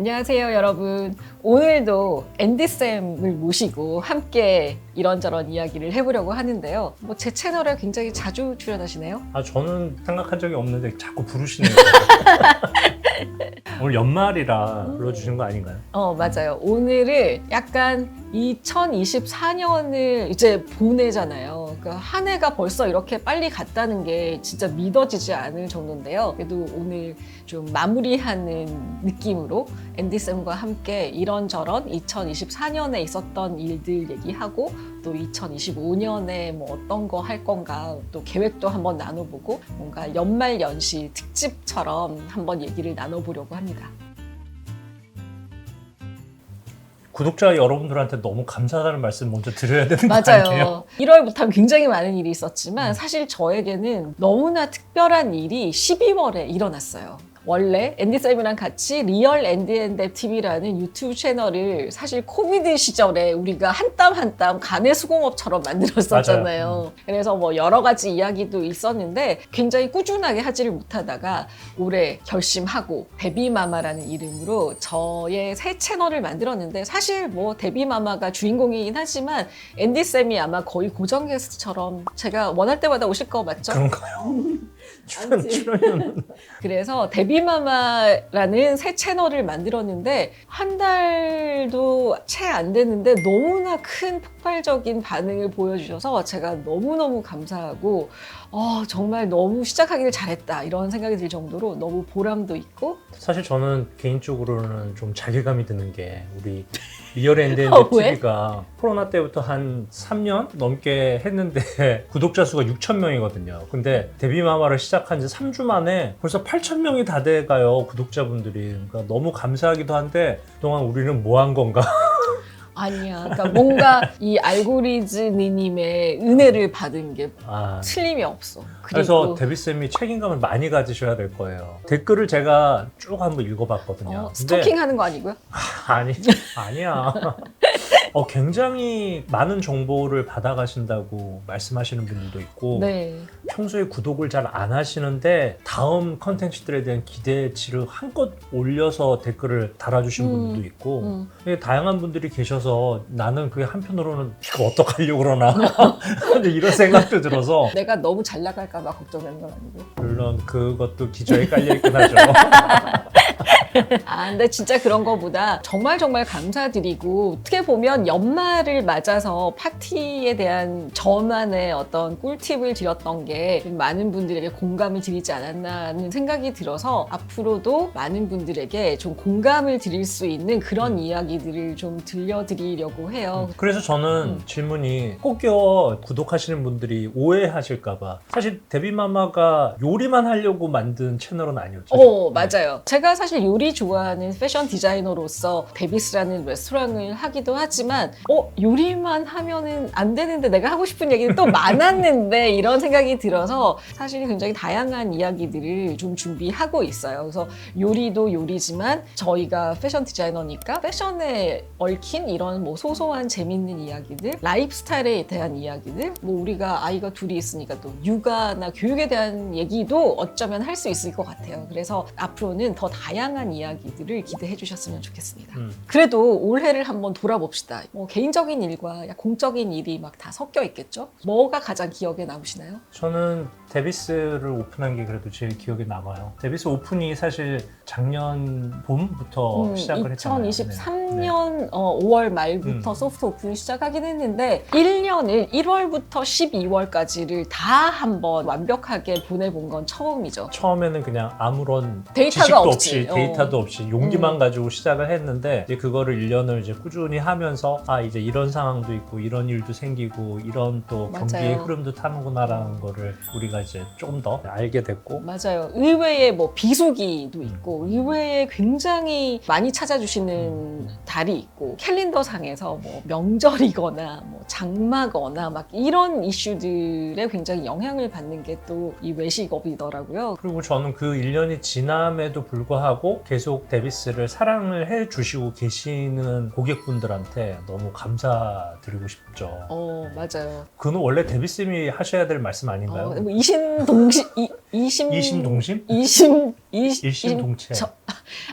안녕하세요, 여러분. 오늘도 앤디쌤을 모시고 함께 이런저런 이야기를 해보려고 하는데요. 제 채널에 굉장히 자주 출연하시네요. 저는 생각한 적이 없는데 자꾸 부르시네요. 오늘 연말이라 불러주신 거 아닌가요? 맞아요. 오늘은 약간 2024년을 이제 보내잖아요. 그러니까 한 해가 벌써 이렇게 빨리 갔다는 게 진짜 믿어지지 않을 정도인데요. 그래도 오늘 좀 마무리하는 느낌으로 앤디쌤과 함께 이런저런 2024년에 있었던 일들 얘기하고 또 2025년에 뭐 어떤 거 할 건가 또 계획도 한번 나눠보고 뭔가 연말연시 특집처럼 한번 얘기를 나눠보려고 합니다. 구독자 여러분들한테 너무 감사하다는 말씀 먼저 드려야 되는 거 맞아요. 아니에요? 1월부터 굉장히 많은 일이 있었지만 사실 저에게는 너무나 특별한 일이 12월에 일어났어요. 원래 앤디쌤이랑 같이 리얼 앤디앤뎁 TV라는 유튜브 채널을 사실 코비드 시절에 우리가 한 땀 한 땀 간의 수공업처럼 만들었었잖아요. 그래서 뭐 여러 가지 이야기도 있었는데 굉장히 꾸준하게 하지를 못하다가 올해 결심하고 데뷔마마라는 이름으로 저의 새 채널을 만들었는데 사실 뭐 데뷔마마가 주인공이긴 하지만 앤디쌤이 아마 거의 고정 게스트처럼 제가 원할 때마다 오실 거 맞죠? 그런가요? 출연은 그래서 데뷔마마라는 새 채널을 만들었는데 한 달도 채 안 됐는데 너무나 큰 폭발적인 반응을 보여주셔서 제가 너무너무 감사하고 정말 너무 시작하기를 잘했다 이런 생각이 들 정도로 너무 보람도 있고 사실 저는 개인적으로는 좀 자괴감이 드는 게 우리 리얼 앤디앤뎁 TV가 코로나 때부터 한 3년 넘게 했는데 구독자 수가 6,000명이거든요. 근데 데뷔마마를 시작한 지 3주 만에 벌써 8,000명이 다 돼가요, 구독자분들이. 그러니까 너무 감사하기도 한데 그동안 우리는 뭐 한 건가? 아니야. 그러니까 뭔가 이 알고리즘님의 은혜를 받은 게 틀림이 없어. 그래서 데뷔쌤이 책임감을 많이 가지셔야 될 거예요. 댓글을 제가 쭉 한번 읽어봤거든요. 스토킹 하는 거 아니고요? 아니야. 굉장히 많은 정보를 받아가신다고 말씀하시는 분들도 있고 네. 평소에 구독을 잘 안 하시는데 다음 컨텐츠들에 대한 기대치를 한껏 올려서 댓글을 달아주신 분들도 있고 다양한 분들이 계셔서 나는 그게 한편으로는 이거 어떡하려고 그러나 이런 생각도 들어서 내가 너무 잘 나갈까 봐 걱정되는 건 아니고 물론 그것도 기저에 깔려있긴 하죠. 근데 진짜 그런 거보다 정말 감사드리고 어떻게 보면 연말을 맞아서 파티에 대한 저만의 어떤 꿀팁을 드렸던 게 많은 분들에게 공감을 드리지 않았나 하는 생각이 들어서 앞으로도 많은 분들에게 좀 공감을 드릴 수 있는 그런 이야기들을 좀 들려드리려고 해요. 그래서 저는 질문이 꼭 껴 구독하시는 분들이 오해하실까봐 사실 데뷔마마가 요리만 하려고 만든 채널은 아니었죠. 맞아요. 제가 사실 요리 좋아하는 패션 디자이너로서 데비스라는 레스토랑을 하기도 하지만 요리만 하면은 안 되는데 내가 하고 싶은 얘기는 또 많았는데 이런 생각이 들어서 사실 굉장히 다양한 이야기들을 좀 준비하고 있어요. 그래서 요리도 요리지만 저희가 패션 디자이너니까 패션에 얽힌 이런 뭐 소소한 재밌는 이야기들, 라이프스타일에 대한 이야기들, 뭐 우리가 아이가 둘이 있으니까 또 육아나 교육에 대한 얘기도 어쩌면 할 수 있을 것 같아요. 그래서 앞으로는 더 다양한 이야기들을 기대해 주셨으면 좋겠습니다. 그래도 올해를 한번 돌아봅시다. 뭐 개인적인 일과 공적인 일이 막 다 섞여 있겠죠? 뭐가 가장 기억에 남으시나요? 저는 데비스를 오픈한 게 그래도 제일 기억에 남아요. 데비스 오픈이 사실 작년 봄부터 시작을 했잖아요. 2023년 5월 말부터 소프트 오픈을 시작하긴 했는데 1년을 1월부터 12월까지를 다 한번 완벽하게 보내본 건 처음이죠. 처음에는 그냥 아무런 데이터가 지식도 없지. 데이터도 없이 용기만 가지고 시작을 했는데 이제 그거를 1년을 이제 꾸준히 하면서 이제 이런 상황도 있고 이런 일도 생기고 이런 또 경기의 흐름도 타는구나라는 거를 우리가 이제 조금 더 알게 됐고 맞아요. 의외의 뭐 비수기도 있고 의외에 굉장히 많이 찾아주시는 달이 있고 캘린더 상에서 뭐 명절이거나 뭐 장마거나 막 이런 이슈들에 굉장히 영향을 받는 게 또 이 외식업이더라고요. 그리고 저는 그 1년이 지남에도 불구하고 계속 데비스를 사랑을 해주시고 계시는 고객분들한테 너무 감사드리고 싶죠. 맞아요. 그건 원래 데비쌤이 하셔야 될 말씀 아닌가요? 뭐 이심동심, 이심동심? 일심동체.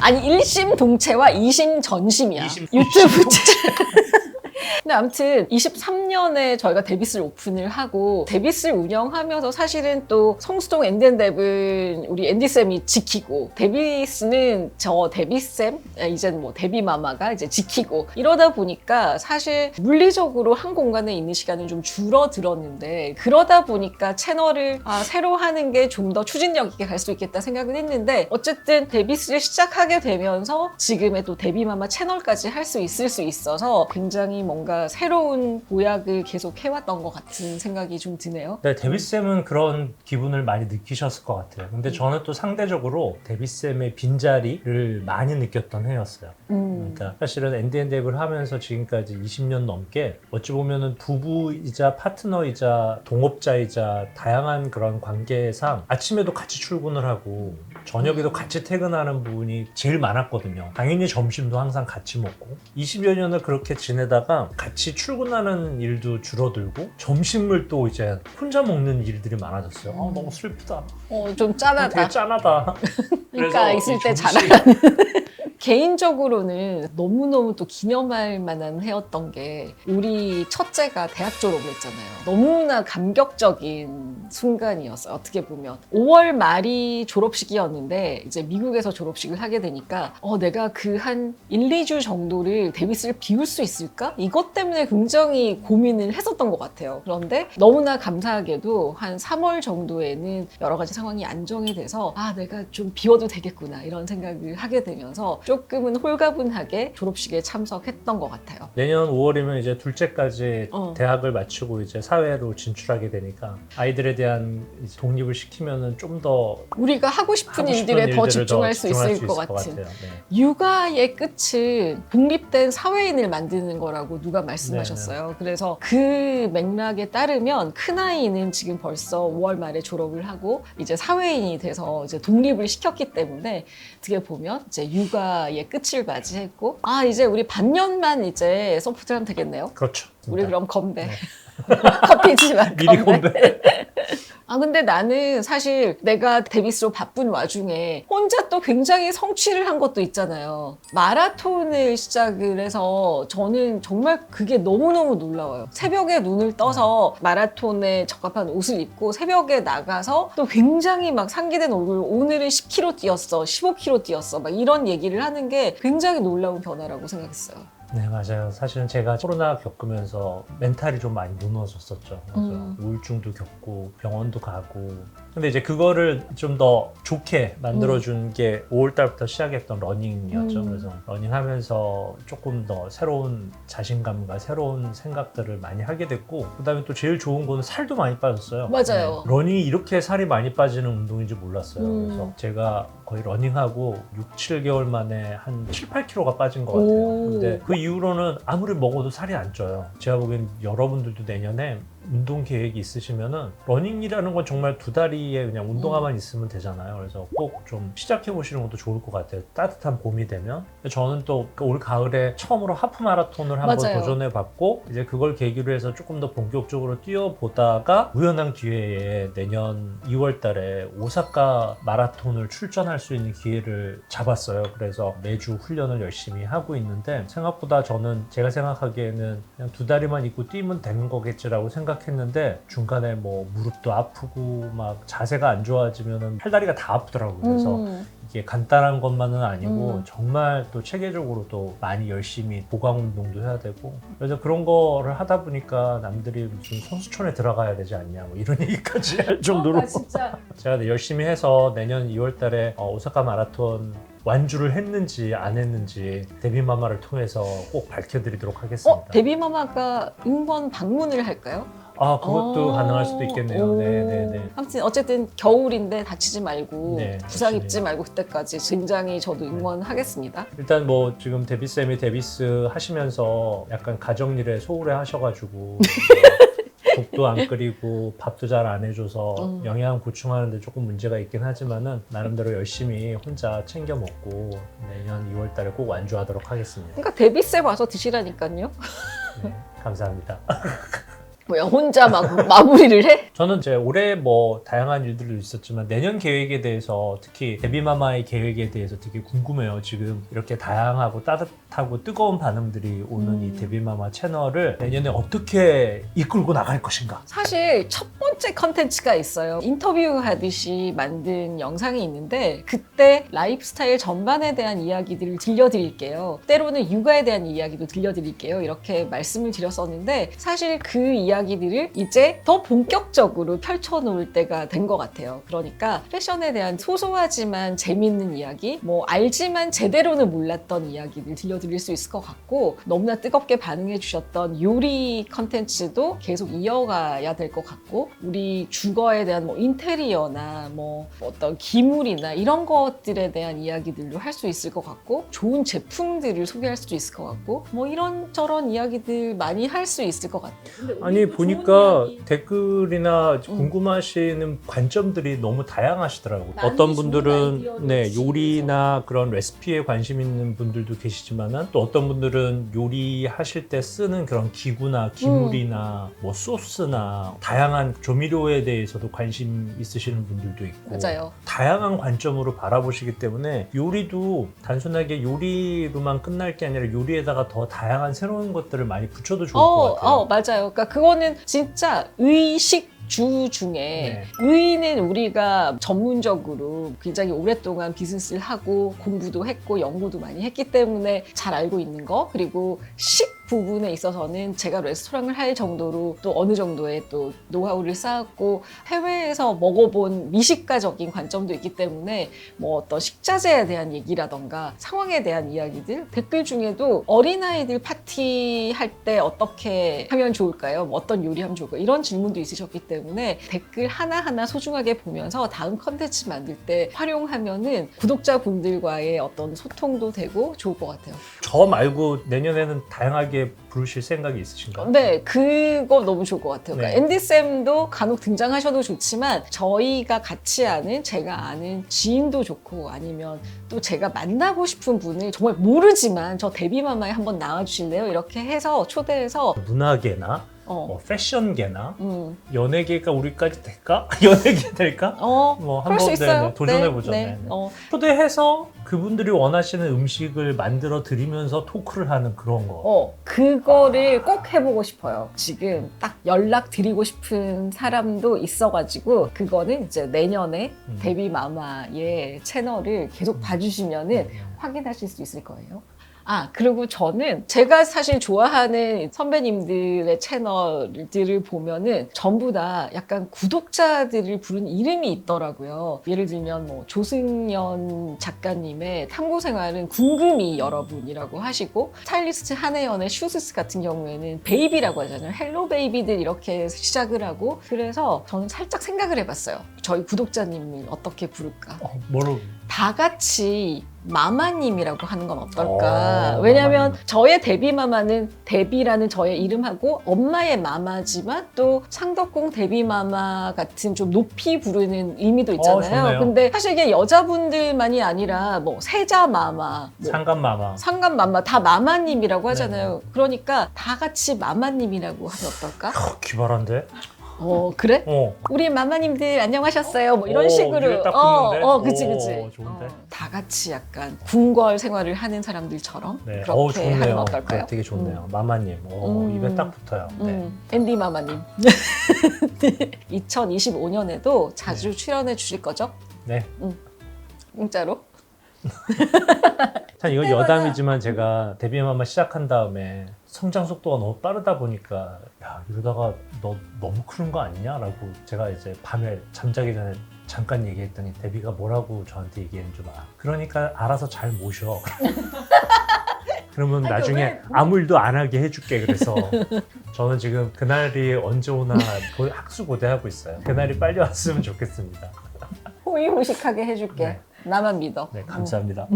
아니 일심동체와 이심전심이야. 유튜브 이심동체. 근데 아무튼 23년에 저희가 데비스를 오픈을 하고 데비스를 운영하면서 사실은 또 성수동 앤디앤뎁은 우리 앤디쌤이 지키고 데비스는 저 데비쌤, 이제는 뭐 데비마마가 이제 지키고 이러다 보니까 사실 물리적으로 한 공간에 있는 시간은 좀 줄어들었는데 그러다 보니까 채널을 새로 하는 게 좀 더 추진력 있게 갈 수 있겠다 생각은 했는데 어쨌든 데비스를 시작하게 되면서 지금의 또 데비마마 채널까지 할 수 있어서 굉장히 뭔가 새로운 보약을 계속 해왔던 것 같은 생각이 좀 드네요. 네, 데비쌤은 그런 기분을 많이 느끼셨을 것 같아요. 근데 저는 또 상대적으로 데비쌤의 빈자리를 많이 느꼈던 해였어요. 그러니까 사실은 앤디앤뎁을 하면서 지금까지 20년 넘게 어찌 보면은 부부이자 파트너이자 동업자이자 다양한 그런 관계상 아침에도 같이 출근을 하고 저녁에도 같이 퇴근하는 부분이 제일 많았거든요. 당연히 점심도 항상 같이 먹고 20여 년을 그렇게 지내다가 같이 출근하는 일도 줄어들고 점심을 또 이제 혼자 먹는 일들이 많아졌어요. 너무 슬프다. 좀 짠하다. 되게 짠하다. 그러니까 있을 때 점심... 잘하는. 개인적으로는 너무너무 또 기념할 만한 해였던 게 우리 첫째가 대학 졸업을 했잖아요. 너무나 감격적인 순간이었어요. 어떻게 보면 5월 말이 졸업식이었는데 이제 미국에서 졸업식을 하게 되니까 내가 그 한 1, 2주 정도를 데비스를 비울 수 있을까? 이것 때문에 굉장히 고민을 했었던 것 같아요. 그런데 너무나 감사하게도 한 3월 정도에는 여러 가지 상황이 안정이 돼서 내가 좀 비워도 되겠구나 이런 생각을 하게 되면서 조금은 홀가분하게 졸업식에 참석했던 것 같아요. 내년 5월이면 이제 둘째까지 대학을 마치고 이제 사회로 진출하게 되니까 아이들에 대한 독립을 시키면은 좀 더 우리가 하고 싶은 일들에 더 집중할 수 있을 것 같은. 네. 육아의 끝은 독립된 사회인을 만드는 거라고 누가 말씀하셨어요. 네네. 그래서 그 맥락에 따르면 큰아이는 지금 벌써 5월 말에 졸업을 하고 이제 사회인이 돼서 이제 독립을 시켰기 때문에 어떻게 보면 이제 육아의 끝을 맞이했고 이제 우리 반년만 이제 소프트를 하면 되겠네요. 그렇죠. 우리 그럼 건배. 네. 커피지만 미리 건배. 근데 나는 사실 내가 데비스로 바쁜 와중에 혼자 또 굉장히 성취를 한 것도 있잖아요. 마라톤을 시작을 해서 저는 정말 그게 너무너무 놀라워요. 새벽에 눈을 떠서 마라톤에 적합한 옷을 입고 새벽에 나가서 또 굉장히 막 상기된 얼굴 오늘은 10km 뛰었어, 15km 뛰었어 막 이런 얘기를 하는 게 굉장히 놀라운 변화라고 생각했어요. 네, 맞아요. 사실은 제가 코로나 겪으면서 멘탈이 좀 많이 무너졌었죠. 그래서 우울증도 겪고 병원도 가고. 근데 이제 그거를 좀 더 좋게 만들어준 게 5월 달부터 시작했던 러닝이었죠. 그래서 러닝하면서 조금 더 새로운 자신감과 새로운 생각들을 많이 하게 됐고, 그다음에 또 제일 좋은 거는 살도 많이 빠졌어요. 맞아요. 네, 러닝이 이렇게 살이 많이 빠지는 운동인지 몰랐어요. 그래서 제가 거의 러닝하고 6, 7개월 만에 한 7, 8kg가 빠진 것 같아요. 근데 그 이후로는 아무리 먹어도 살이 안 쪄요. 제가 보기엔 여러분들도 내년에 운동 계획이 있으시면은 러닝이라는 건 정말 두 다리에 그냥 운동화만 있으면 되잖아요. 그래서 꼭 좀 시작해 보시는 것도 좋을 것 같아요. 따뜻한 봄이 되면. 저는 또 올 가을에 처음으로 하프 마라톤을 한번 도전해 봤고 이제 그걸 계기로 해서 조금 더 본격적으로 뛰어보다가 우연한 기회에 내년 2월 달에 오사카 마라톤을 출전할 수 있는 기회를 잡았어요. 그래서 매주 훈련을 열심히 하고 있는데 생각보다 저는 제가 생각하기에는 그냥 두 다리만 있고 뛰면 되는 거겠지라고 생각했는데 중간에 뭐 무릎도 아프고 막 자세가 안 좋아지면은 팔다리가 다 아프더라고요. 그래서 이게 간단한 것만은 아니고 정말 또 체계적으로 또 많이 열심히 보강 운동도 해야 되고 그래서 그런 거를 하다 보니까 남들이 무슨 선수촌에 들어가야 되지 않냐 뭐 이런 얘기까지 할 정도로 진짜. 제가 열심히 해서 내년 2월 달에 오사카 마라톤 완주를 했는지 안 했는지 데뷔마마를 통해서 꼭 밝혀드리도록 하겠습니다. 데뷔마마가 응원 방문을 할까요? 그것도 가능할 수도 있겠네요. 네네네. 아무튼 어쨌든 겨울인데 다치지 말고 네, 부상 열심히. 입지 말고 그때까지 굉장히 저도 응원하겠습니다. 일단 뭐 지금 데뷔쌤이 데비스 하시면서 약간 가정일에 소홀해 하셔가지고 국도 안 끓이고 밥도 잘 안 해줘서 영양 보충하는데 조금 문제가 있긴 하지만은 나름대로 열심히 혼자 챙겨 먹고 내년 2월달에 꼭 완주하도록 하겠습니다. 그러니까 데뷔세 와서 드시라니까요. 네, 감사합니다. 뭐야 혼자 막 마무리를 해? 저는 이제 올해 뭐 다양한 일들도 있었지만 내년 계획에 대해서 특히 데뷔마마의 계획에 대해서 되게 궁금해요. 지금 이렇게 다양하고 따뜻하고 뜨거운 반응들이 오는 이 데뷔마마 채널을 내년에 어떻게 이끌고 나갈 것인가? 사실 첫 번째 컨텐츠가 있어요. 인터뷰하듯이 만든 영상이 있는데 그때 라이프스타일 전반에 대한 이야기들을 들려드릴게요. 때로는 육아에 대한 이야기도 들려드릴게요. 이렇게 말씀을 드렸었는데 사실 그 이야기들을 이제 더 본격적으로 펼쳐놓을 때가 된 것 같아요. 그러니까 패션에 대한 소소하지만 재밌는 이야기, 뭐 알지만 제대로는 몰랐던 이야기들 들려드릴 수 있을 것 같고 너무나 뜨겁게 반응해 주셨던 요리 컨텐츠도 계속 이어가야 될 것 같고 우리 주거에 대한 뭐 인테리어나 뭐 어떤 기물이나 이런 것들에 대한 이야기들도 할 수 있을 것 같고 좋은 제품들을 소개할 수도 있을 것 같고 뭐 이런저런 이야기들 많이 할 수 있을 것 같아요. 아니 보니까 댓글이나 궁금하시는 관점들이 너무 다양하시더라고요. 많은 어떤 좋은 분들은 아이디어를 네, 주시면서. 요리나 그런 레시피에 관심 있는 분들도 계시지만은 또 어떤 분들은 요리하실 때 쓰는 그런 기구나 기물이나 뭐 소스나 다양한 조미료에 대해서도 관심 있으시는 분들도 있고 맞아요. 다양한 관점으로 바라보시기 때문에 요리도 단순하게 요리로만 끝날 게 아니라 요리에다가 더 다양한 새로운 것들을 많이 붙여도 좋을 것 같아요. 맞아요. 그러니까 그거는 진짜 의식주 중에 네. 의는 우리가 전문적으로 굉장히 오랫동안 비즈니스를 하고 공부도 했고 연구도 많이 했기 때문에 잘 알고 있는 거 그리고 식 부분에 있어서는 제가 레스토랑을 할 정도로 또 어느 정도의 또 노하우를 쌓았고 해외에서 먹어본 미식가적인 관점도 있기 때문에 뭐 어떤 식자재에 대한 얘기라던가 상황에 대한 이야기들 댓글 중에도 어린아이들 파티 할 때 어떻게 하면 좋을까요? 뭐 어떤 요리하면 좋을까요? 이런 질문도 있으셨기 때문에 댓글 하나하나 소중하게 보면서 다음 컨텐츠 만들 때 활용하면은 구독자분들과의 어떤 소통도 되고 좋을 것 같아요. 저 말고 내년에는 다양하게 부르실 생각이 있으신가요? 네, 그거 너무 좋을 것 같아요. 그러니까 네. 앤디쌤도 간혹 등장하셔도 좋지만 저희가 같이 아는 제가 아는 지인도 좋고 아니면 또 제가 만나고 싶은 분을 정말 모르지만 저 데뷔마마에 한번 나와주실래요? 이렇게 해서 초대해서 문화계나 뭐 패션계나 연예계가 우리까지 될까? 연예계 될까? 그럴 뭐 수 한번 있어요. 도전해보죠. 네, 네. 네. 초대해서 그분들이 원하시는 음식을 만들어 드리면서 토크를 하는 그런 거. 그거를 꼭 해보고 싶어요. 지금 딱 연락 드리고 싶은 사람도 있어가지고 그거는 이제 내년에 데뷔마마의 채널을 계속 봐주시면은 확인하실 수 있을 거예요. 그리고 저는 제가 사실 좋아하는 선배님들의 채널들을 보면은 전부 다 약간 구독자들을 부른 이름이 있더라고요. 예를 들면 뭐 조승연 작가님의 탐구생활은 궁금이 여러분이라고 하시고 스타일리스트 한혜연의 슈스스 같은 경우에는 베이비라고 하잖아요. 헬로 베이비들 이렇게 시작을 하고 그래서 저는 살짝 생각을 해봤어요. 저희 구독자님을 어떻게 부를까? 뭐로? 다 같이 마마님이라고 하는 건 어떨까? 왜냐면 마마님. 저의 데뷔마마는 데뷔라는 저의 이름하고 엄마의 마마지만 또 상덕궁 데뷔마마 같은 좀 높이 부르는 의미도 있잖아요. 좋네요. 근데 사실 이게 여자분들만이 아니라 뭐 세자마마, 뭐 상감마마. 상감마마 다 마마님이라고 하잖아요. 그러니까 다 같이 마마님이라고 하면 어떨까? 기발한데? 그래? 우리 마마님들 안녕하셨어요. 뭐 이런 식으로. 입에 딱 붙는데? 그치. 좋은데? 다 같이 약간 궁궐 생활을 하는 사람들처럼 네. 그렇게 하면 좋네요. 어떨까요? 되게 좋네요. 마마님. 입에 딱 붙어요. 네. 앤디 마마님. 2025년에도 자주 출연해 주실 거죠? 네. 공짜로? 참 이건 여담이지만 제가 데뷔마마 시작한 다음에 성장 속도가 너무 빠르다 보니까 야 이러다가 너 너무 크는 거 아니냐? 라고 제가 이제 밤에 잠자기 전에 잠깐 얘기했더니 데뷔가 뭐라고 저한테 얘기했는 줄 알아. 그러니까 알아서 잘 모셔. 그러면 나중에 아무 일도 안 하게 해줄게. 그래서 저는 지금 그날이 언제 오나 학수고대하고 있어요. 그날이 빨리 왔으면 좋겠습니다. 호의호식하게 해줄게. 네. 나만 믿어. 네, 감사합니다.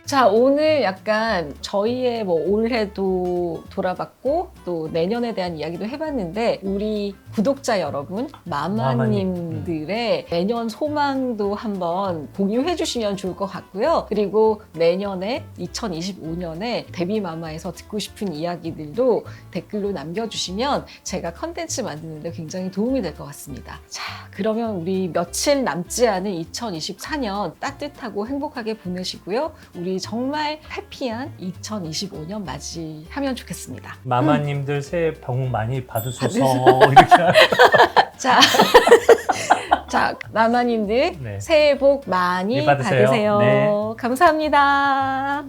자, 오늘 약간 저희의 뭐 올해도 돌아봤고 또 내년에 대한 이야기도 해봤는데 우리 구독자 여러분, 마마님들의 내년 소망도 한번 공유해 주시면 좋을 것 같고요. 그리고 내년에 2025년에 데뷔마마에서 듣고 싶은 이야기들도 댓글로 남겨주시면 제가 컨텐츠 만드는데 굉장히 도움이 될 것 같습니다. 자, 그러면 우리 며칠 남지 않은 2024년 따뜻하고 행복하게 보내시고요. 우리 정말 해피한 2025년 맞이하면 좋겠습니다. 마마님들 새해 복 많이 받으소서 이렇게 자, 자, 마마님들 네. 새해 복 많이 받으세요. 받으세요. 네. 감사합니다.